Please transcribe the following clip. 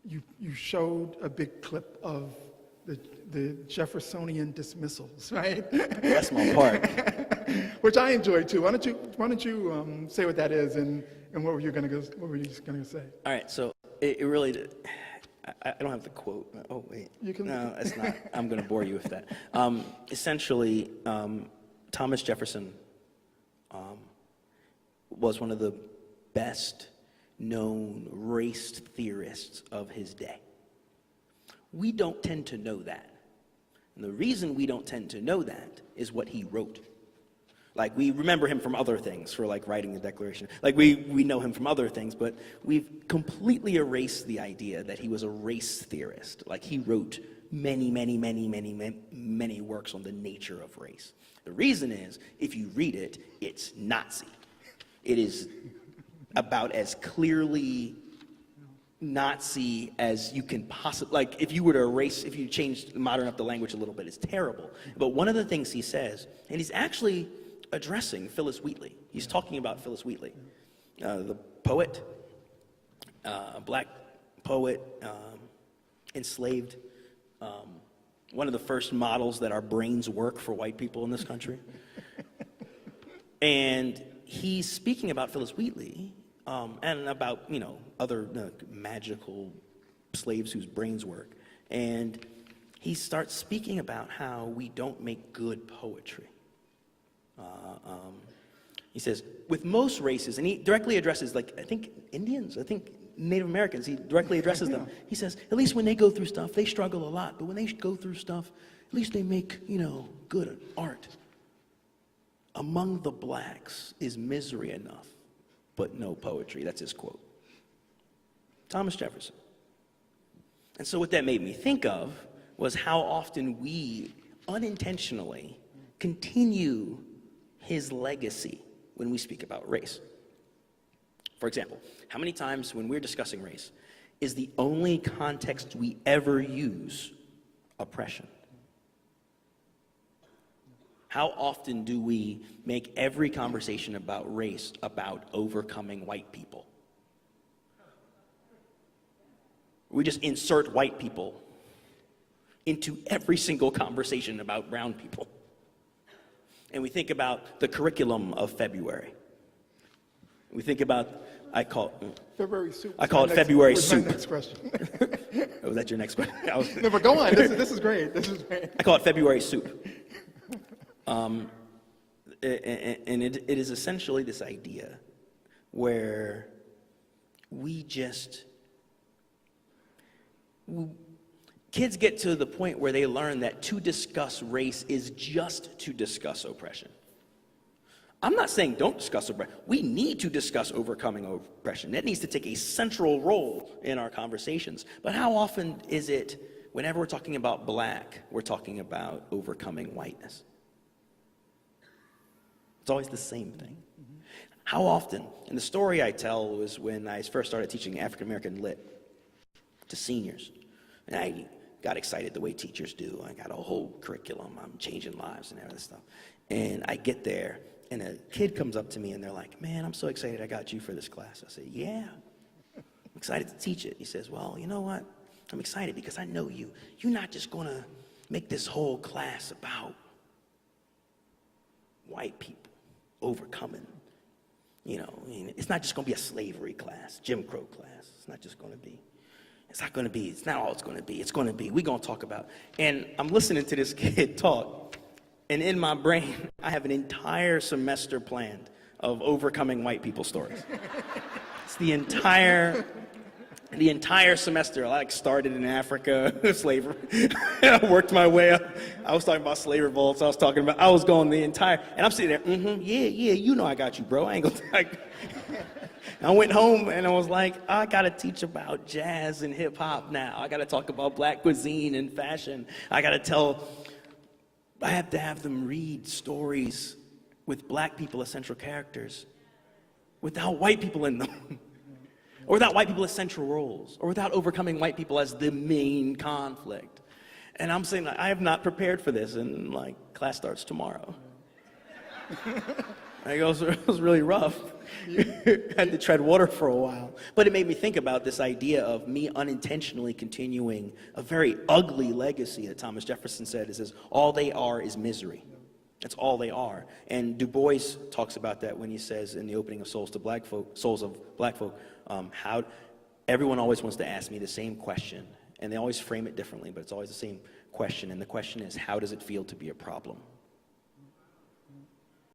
you showed a big clip of the Jeffersonian dismissals, right? That's my part. Which I enjoyed too. Why don't you say what that is and what were you gonna say? All right, so it really, I don't have the quote. Oh wait, no, it's not. I'm going to bore you with that. Essentially, Thomas Jefferson was one of the best known race theorists of his day. We don't tend to know that. And the reason we don't tend to know that is what he wrote. Like, we remember him from other things, for like writing the Declaration. Like, we know him from other things, but we've completely erased the idea that he was a race theorist. Like, he wrote many works on the nature of race. The reason is, if you read it, it's Nazi. It is about as clearly Nazi as you can possibly, like, if you were to erase, if you changed, modern up the language a little bit, it's terrible. But one of the things he says, and he's actually addressing Phyllis Wheatley. He's talking about Phyllis Wheatley, the poet, black poet, enslaved, one of the first models that our brains work for white people in this country. And he's speaking about Phyllis Wheatley and about, you know, other magical slaves whose brains work. And he starts speaking about how we don't make good poetry. He says, with most races, and he directly addresses, like, I think Indians, I think Native Americans, he directly addresses them. He says, at least when they go through stuff, they struggle a lot, but when they go through stuff, at least they make, you know, good art. Among the blacks is misery enough, but no poetry. That's his quote. Thomas Jefferson. And so what that made me think of was how often we unintentionally continue his legacy when we speak about race. For example, how many times when we're discussing race is the only context we ever use oppression? How often do we make every conversation about race about overcoming white people? We just insert white people into every single conversation about brown people. And we think about the curriculum of February. We think about, I call it February soup. February soup. My next question. Oh, was that your next question? No, but go on. This is great. This is great. I call it February soup. And it is essentially this idea where kids get to the point where they learn that to discuss race is just to discuss oppression. I'm not saying don't discuss oppression. We need to discuss overcoming oppression. That needs to take a central role in our conversations. But how often is it, whenever we're talking about black, we're talking about overcoming whiteness? It's always the same thing. How often? And the story I tell was when I first started teaching African American Lit to seniors. And I got excited the way teachers do. I got a whole curriculum. I'm changing lives and everything stuff. And I get there, and a kid comes up to me, and they're like, man, I'm so excited I got you for this class. I say, yeah, I'm excited to teach it. He says, well, you know what? I'm excited because I know you. You're not just going to make this whole class about white people overcoming. You know, I mean, it's not just going to be a slavery class, Jim Crow class. It's not just going to be. It's not going to be. It's not all it's going to be. It's going to be. We're going to talk about. And I'm listening to this kid talk, and in my brain, I have an entire semester planned of overcoming white people stories. It's the entire semester. I like started in Africa, slavery. I worked my way up. I was talking about slave revolts. I was going the entire, and I'm sitting there, yeah, you know I got you, bro. I ain't gonna, I went home and I was like, I gotta teach about jazz and hip hop now. I gotta talk about black cuisine and fashion. I have to have them read stories with black people as central characters without white people in them. Or without white people as central roles, or without overcoming white people as the main conflict. And I'm saying, I have not prepared for this, and like, class starts tomorrow. Like, it was really rough. Had to tread water for a while. But it made me think about this idea of me unintentionally continuing a very ugly legacy that Thomas Jefferson said. It says, all they are is misery. That's all they are. And Du Bois talks about that when he says in the opening of Souls of Black Folk, how everyone always wants to ask me the same question. And they always frame it differently, but it's always the same question. And the question is, how does it feel to be a problem?